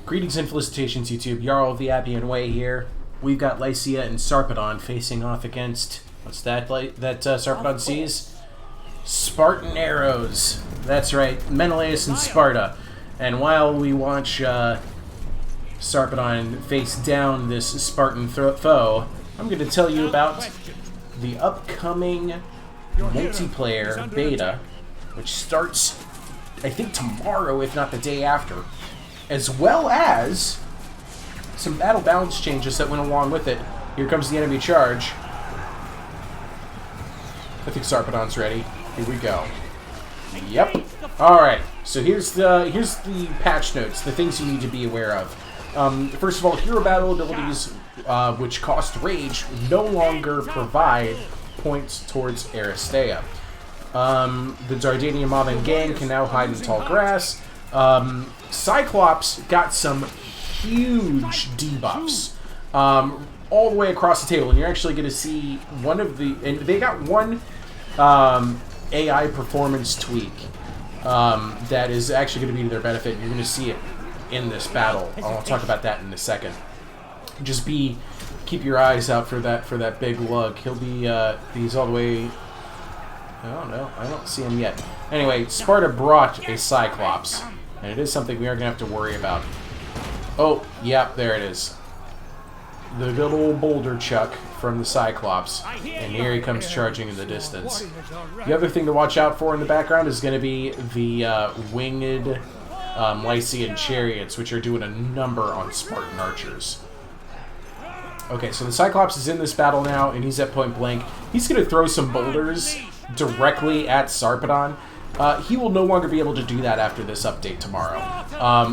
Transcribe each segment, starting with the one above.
Greetings and felicitations, YouTube. Jarl of the Appian Way here. We've got Lycia and Sarpedon facing off against... What's that Sarpedon sees? Spartan arrows. That's right, Menelaus and Sparta. And while we watch Sarpedon face down this Spartan foe, I'm going to tell you about the upcoming multiplayer beta, which starts, I think, tomorrow, if not the day after, as well as some battle balance changes that went along with it. Here comes the enemy charge. I think Sarpedon's ready. Here we go. Yep. Alright, so here's the patch notes, the things you need to be aware of. First of all, hero battle abilities, which cost rage, no longer provide points towards Aristea. The Dardanian mob and gang can now hide in tall grass. Cyclops got some huge debuffs all the way across the table, and you're actually going to see one of the... And they got one AI performance tweak that is actually going to be to their benefit, and you're going to see it in this battle. I'll talk about that in a second. Just keep your eyes out for that big lug. He'll be he's all the way... I don't know. I don't see him yet. Anyway, Sparta brought a Cyclops, and it is something we are going to have to worry about. Oh, yep, there it is. The good old boulder chuck from the Cyclops, and here he comes charging in the distance. The other thing to watch out for in the background is going to be the winged Lycian chariots, which are doing a number on Spartan archers. Okay, so the Cyclops is in this battle now, and he's at point blank. He's going to throw some boulders directly at Sarpedon. He will no longer be able to do that after this update tomorrow.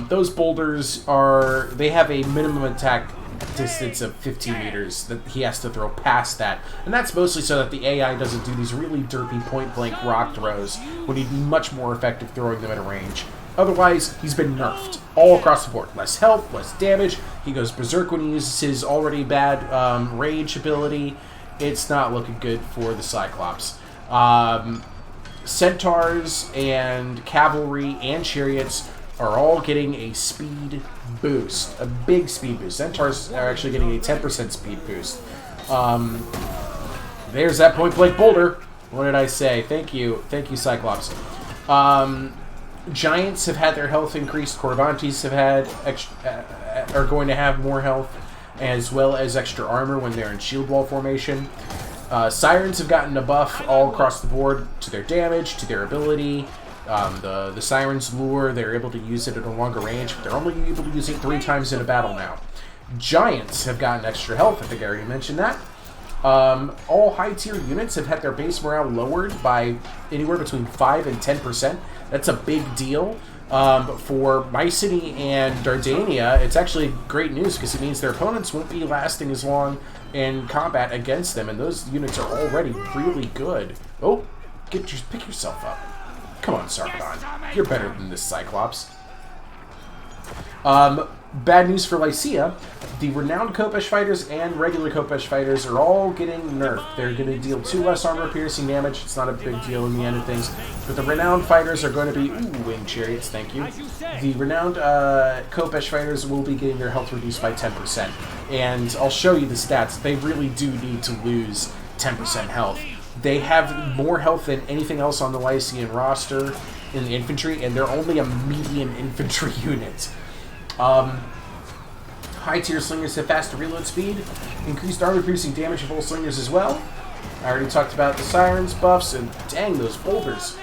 Those boulders they have a minimum attack distance of 15 meters that he has to throw past that, and that's mostly so that the AI doesn't do these really derpy point-blank rock throws when he'd be much more effective throwing them at a range. Otherwise, he's been nerfed all across the board. Less health, less damage. He goes berserk when he uses his already bad rage ability. It's not looking good for the Cyclops. Centaurs and cavalry and chariots are all getting a speed boost, a big speed boost. Centaurs are actually getting a 10% speed boost. There's that point-blank boulder. What did I say? Thank you, Cyclops. Giants have had their health increased. Corvantes are going to have more health, as well as extra armor when they're in shield wall formation. Sirens have gotten a buff all across the board to their damage, to their ability. The Siren's lure, they're able to use it at a longer range, but they're only able to use it 3 times in a battle now. Giants have gotten extra health, I think I already mentioned that. All high-tier units have had their base morale lowered by anywhere between 5 and 10%. That's a big deal. For Mycenae and Dardania, it's actually great news because it means their opponents won't be lasting as long in combat against them, and those units are already really good. Oh, pick yourself up. Come on, Sarpedon. You're better than this Cyclops. Bad news for Lycia. The renowned Khopesh fighters and regular Khopesh fighters are all getting nerfed. They're going to deal 2 less armor-piercing damage. It's not a big deal in the end of things. But the renowned fighters are going to be... Ooh, winged chariots, thank you. The renowned Khopesh fighters will be getting their health reduced by 10%. And I'll show you the stats. They really do need to lose 10% health. They have more health than anything else on the Lycian roster in the infantry, and they're only a medium infantry unit. High-tier slingers have faster reload speed, increased armor-piercing damage of all slingers as well. I already talked about the Sirens buffs, and dang, those boulders.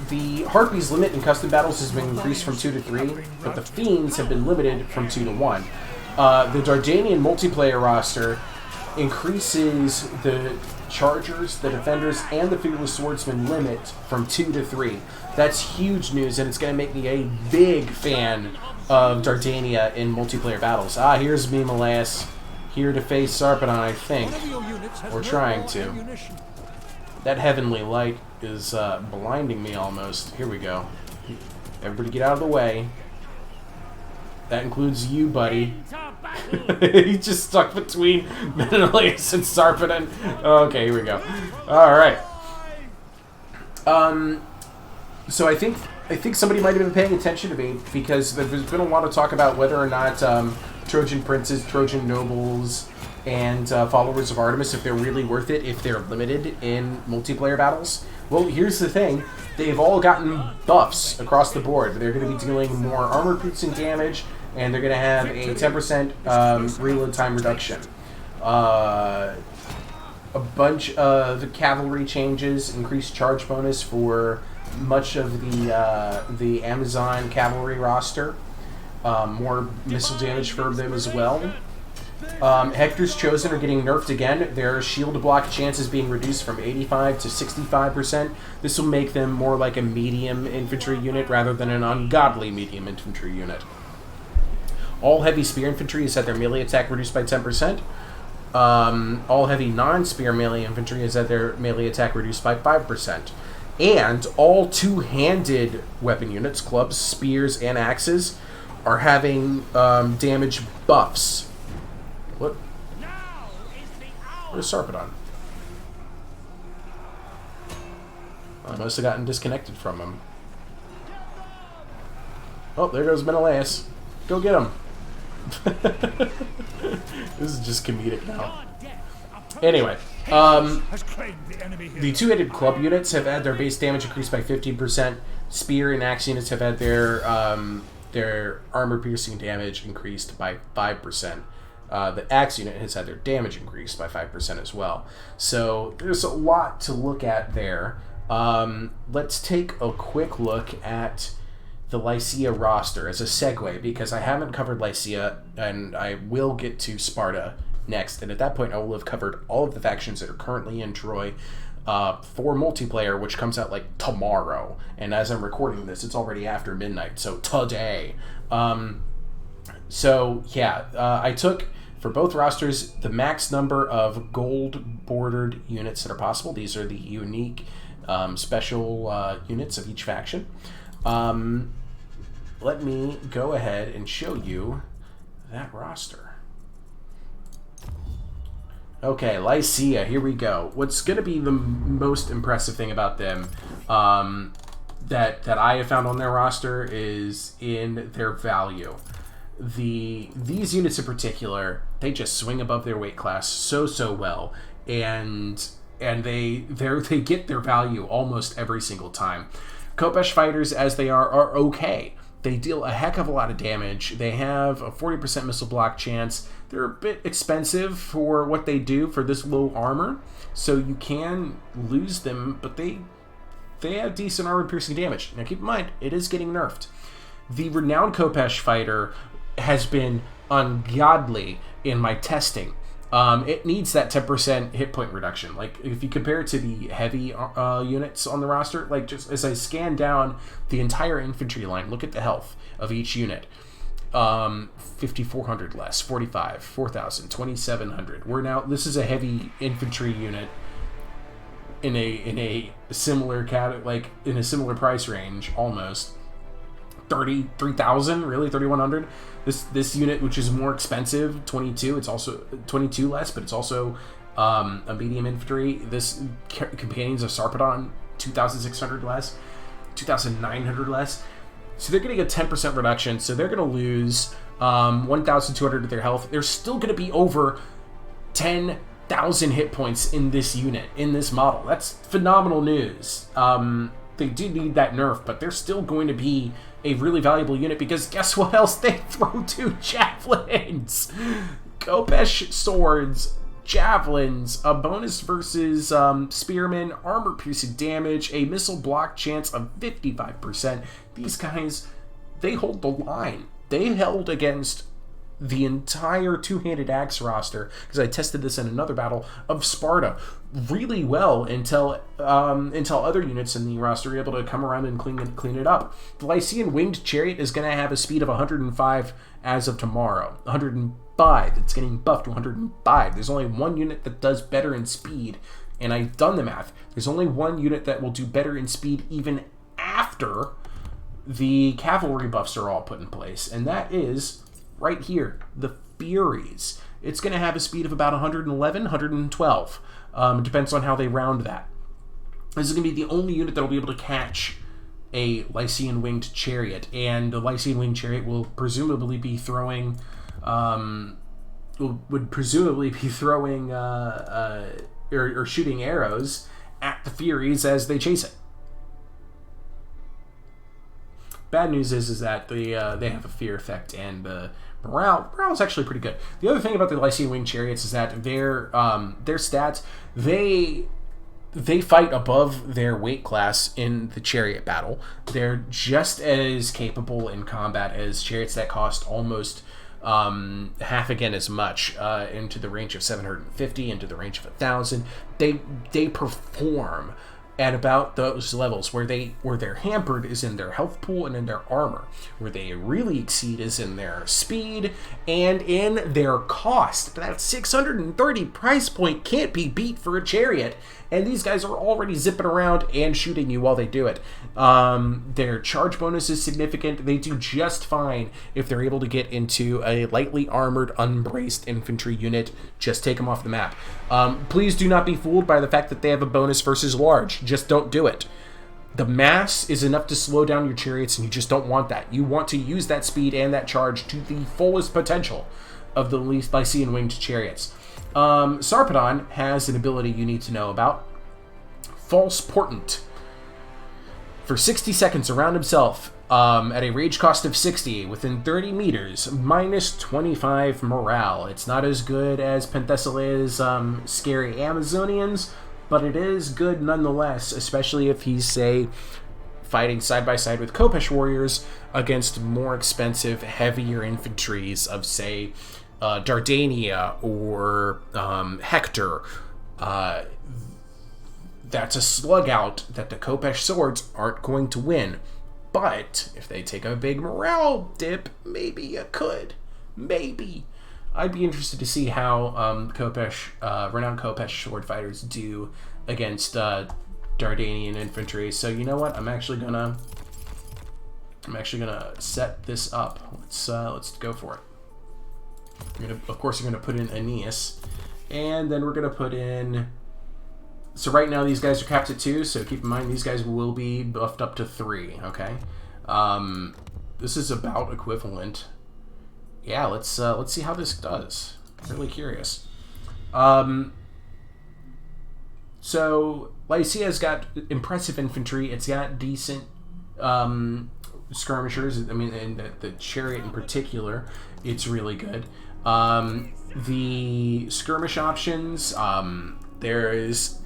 The Harpies limit in custom battles has been increased from 2 to 3, but the Fiends have been limited from 2 to 1. The Dardanian multiplayer roster increases the Chargers, the Defenders, and the Fearless Swordsman limit from 2 to 3. That's huge news, and it's going to make me a big fan of Dardania in multiplayer battles. Here's Menelaus, here to face Sarpedon, I think. We're trying to. That heavenly light is blinding me almost. Here we go. Everybody get out of the way. That includes you, buddy. He just stuck between Menelaus and Sarpedon. Okay, here we go. Alright. So I think I think somebody might have been paying attention to me, because there's been a lot of talk about whether or not Trojan princes, Trojan nobles, and followers of Artemis, if they're really worth it, if they're limited in multiplayer battles. Well, here's the thing. They've all gotten buffs across the board. They're going to be dealing more armor-piercing damage, and they're going to have a 10% reload time reduction. A bunch of the cavalry changes, increased charge bonus for much of the Amazon cavalry roster. More missile damage for them as well. Hector's Chosen are getting nerfed again. Their shield block chance is being reduced from 85 to 65%. This will make them more like a medium infantry unit rather than an ungodly medium infantry unit. All heavy spear infantry has had their melee attack reduced by 10%. All heavy non-spear melee infantry has had their melee attack reduced by 5%. And all two-handed weapon units, clubs, spears, and axes, are having damage buffs. What? Where's Sarpedon? I must have gotten disconnected from him. Oh, there goes Menelaus. Go get him. This is just comedic now. Anyway, the two-handed club units have had their base damage increased by 15%. Spear and axe units have had their armor-piercing damage increased by 5%. The axe unit has had their damage increased by 5% as well. So there's a lot to look at there. Let's take a quick look at the Lycia roster as a segue, because I haven't covered Lycia, and I will get to Sparta next. And at that point, I will have covered all of the factions that are currently in Troy for multiplayer, which comes out like tomorrow. And as I'm recording this, it's already after midnight, so today. So yeah, I took, for both rosters, the max number of gold-bordered units that are possible. These are the unique special units of each faction. Let me go ahead and show you that roster. Okay, Lycia, here we go. What's going to be the most impressive thing about them that I have found on their roster is in their value. These units in particular, they just swing above their weight class so well, and they get their value almost every single time. Khopesh fighters, as they are okay. They deal a heck of a lot of damage. They have a 40% missile block chance. They're a bit expensive for what they do for this low armor, so you can lose them, but they have decent armor-piercing damage. Now keep in mind, it is getting nerfed. The renowned Khopesh fighter has been ungodly in my testing. It needs that 10% hit point reduction. Like, if you compare it to the heavy units on the roster, like, just as I scan down the entire infantry line, look at the health of each unit. 5,400 less, 45, 4,000, 2,700. This is a heavy infantry unit in a similar in a similar price range, almost. 33,000, really? 3,100? This unit, which is more expensive, 22, it's also 22 less, but it's also a medium infantry. This Companions of Sarpedon, 2,600 less, 2,900 less. So they're getting a 10% reduction, so they're going to lose 1,200 of their health. They're still going to be over 10,000 hit points in this unit, in this model. That's phenomenal news. They do need that nerf, but they're still going to be a really valuable unit, because guess what else? They throw 2 javelins! Khopesh swords, javelins, a bonus versus spearmen, armor-piercing damage, a missile block chance of 55%. These guys, they hold the line. They held against the entire two-handed axe roster, because I tested this in another battle, of Sparta really well until other units in the roster were able to come around and clean it up. The Lycian winged chariot is going to have a speed of 105 as of tomorrow. 105. It's getting buffed to 105. There's only one unit that does better in speed, and I've done the math. There's only one unit that will do better in speed even after the cavalry buffs are all put in place, and that is right here, the Furies. It's going to have a speed of about 111, 112. It depends on how they round that. This is going to be the only unit that will be able to catch a Lycian winged chariot, and the Lycian winged chariot will presumably be throwing, would presumably be throwing or shooting arrows at the Furies as they chase it. Bad news is that they have a fear effect, and morale is actually pretty good. The other thing about the Lycian winged chariots is that their stats, they fight above their weight class in the chariot battle. They're just as capable in combat as chariots that cost almost half again as much, into the range of 750, into the range of 1,000. They perform at about those levels. Where they're hampered is in their health pool and in their armor. Where they really exceed is in their speed and in their cost. But that 630 price point can't be beat for a chariot, and these guys are already zipping around and shooting you while they do it. Their charge bonus is significant. They do just fine if they're able to get into a lightly armored, unbraced infantry unit. Just take them off the map. Please do not be fooled by the fact that they have a bonus versus large. Just don't do it. The mass is enough to slow down your chariots, and you just don't want that. You want to use that speed and that charge to the fullest potential of the Lycian winged chariots. Sarpedon has an ability you need to know about. False Portent. For 60 seconds around himself, at a rage cost of 60, within 30 meters, minus 25 morale. It's not as good as Penthesilea's scary Amazonians, but it is good nonetheless, especially if he's, say, fighting side by side with Khopesh warriors against more expensive, heavier infantries of, say, Dardania or Hector. That's a slug out that the Khopesh swords aren't going to win. But if they take a big morale dip, maybe you could. Maybe. I'd be interested to see how renowned Khopesh sword fighters do against Dardanian infantry. So you know what? I'm actually gonna set this up. Let's go for it. Of course, you're gonna put in Aeneas, and then we're gonna put in. So right now these guys are capped at 2, so keep in mind these guys will be buffed up to 3, okay? This is about equivalent. Yeah, let's see how this does. I'm really curious. So Lycia's got impressive infantry. It's got decent skirmishers. I mean, and the chariot in particular, it's really good. The skirmish options, there is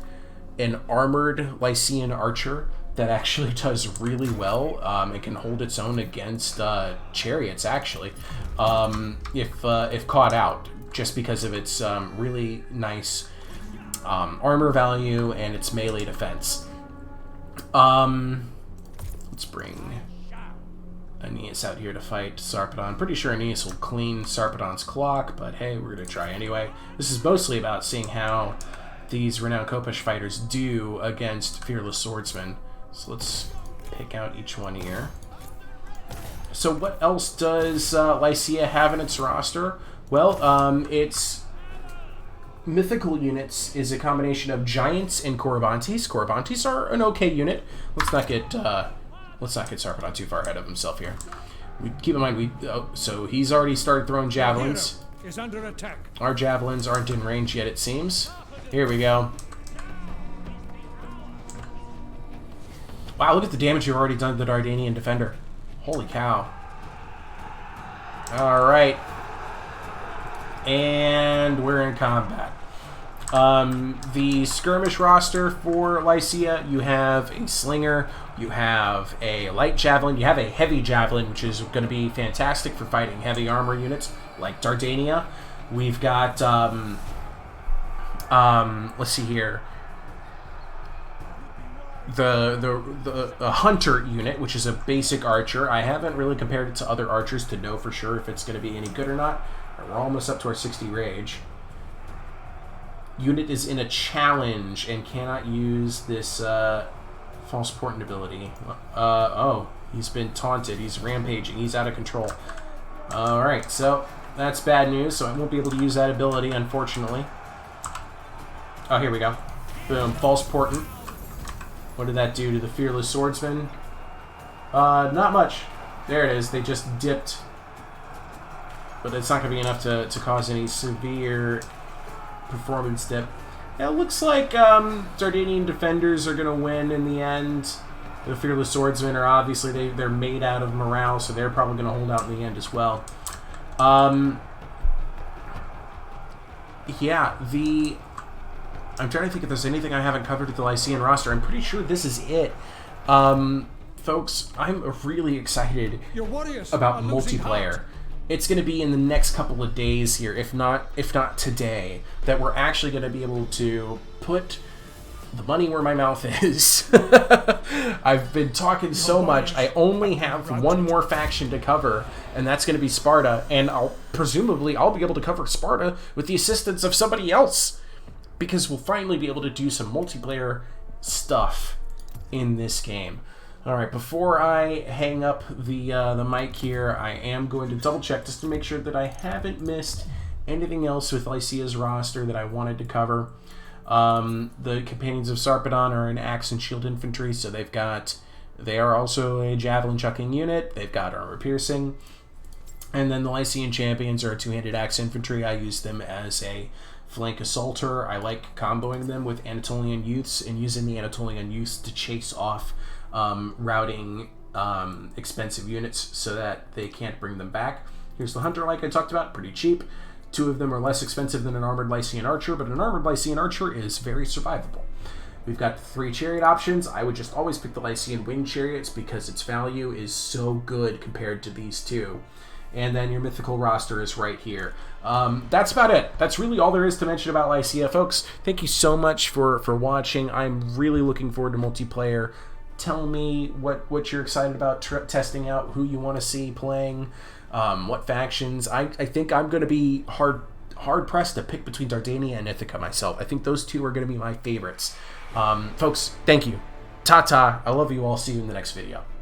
an armored Lycian archer that actually does really well. It can hold its own against chariots, actually, if caught out, just because of its really nice armor value and its melee defense. Let's bring Aeneas out here to fight Sarpedon. Pretty sure Aeneas will clean Sarpedon's clock, but hey, we're going to try anyway. This is mostly about seeing how these renowned Khopesh fighters do against fearless swordsmen. So let's pick out each one here. So what else does Lycia have in its roster? Well, its mythical units is a combination of giants and Corybantes. Corybantes are an okay unit. Let's not get Sarpedon too far ahead of himself here. Keep in mind, so he's already started throwing javelins. Is under attack. Our javelins aren't in range yet, it seems. Here we go. Wow, look at the damage you've already done to the Dardanian defender. Holy cow. Alright. And we're in combat. The skirmish roster for Lycia, you have a slinger, you have a light javelin, you have a heavy javelin, which is going to be fantastic for fighting heavy armor units like Dardania. We've got, let's see here, the hunter unit, which is a basic archer. I haven't really compared it to other archers to know for sure if it's going to be any good or not. We're almost up to our 60 rage. Unit is in a challenge and cannot use this false portent ability. Oh, he's been taunted. He's rampaging. He's out of control. Alright, so that's bad news, so I won't be able to use that ability, unfortunately. Oh, here we go. Boom, false portent. What did that do to the fearless swordsman? Not much. There it is. They just dipped. But it's not going to be enough to cause any severe performance dip. It looks like Dardanian defenders are going to win in the end. The Fearless Swordsmen are obviously, they're made out of morale, so they're probably going to hold out in the end as well. Yeah, I'm trying to think if there's anything I haven't covered with the Lycian roster. I'm pretty sure this is it. Folks, I'm really excited about multiplayer. It's going to be in the next couple of days here, if not today, that we're actually going to be able to put the money where my mouth is. I've been talking so much. I only have one more faction to cover, and that's going to be Sparta. And presumably I'll be able to cover Sparta with the assistance of somebody else, because we'll finally be able to do some multiplayer stuff in this game. All right, before I hang up the mic here, I am going to double check just to make sure that I haven't missed anything else with Lycia's roster that I wanted to cover. The Companions of Sarpedon are an axe and shield infantry, so they are also a javelin chucking unit. They've got armor piercing. And then the Lycian Champions are a two-handed axe infantry. I use them as a flank assaulter. I like comboing them with Anatolian youths and using the Anatolian youths to chase off routing expensive units so that they can't bring them back. Here's the Hunter, like I talked about, pretty cheap. Two of them are less expensive than an armored Lycian archer, but an armored Lycian archer is very survivable. We've got 3 chariot options. I would just always pick the Lycian winged chariots because its value is so good compared to these two. And then your mythical roster is right here. That's about it. That's really all there is to mention about Lycia, folks. Thank you so much for watching. I'm really looking forward to multiplayer. Tell me what you're excited about testing out, who you want to see playing, what factions. I think I'm going to be hard-pressed to pick between Dardania and Ithaca myself. I think those two are going to be my favorites. Folks, thank you. Ta-ta. I love you all. See you in the next video.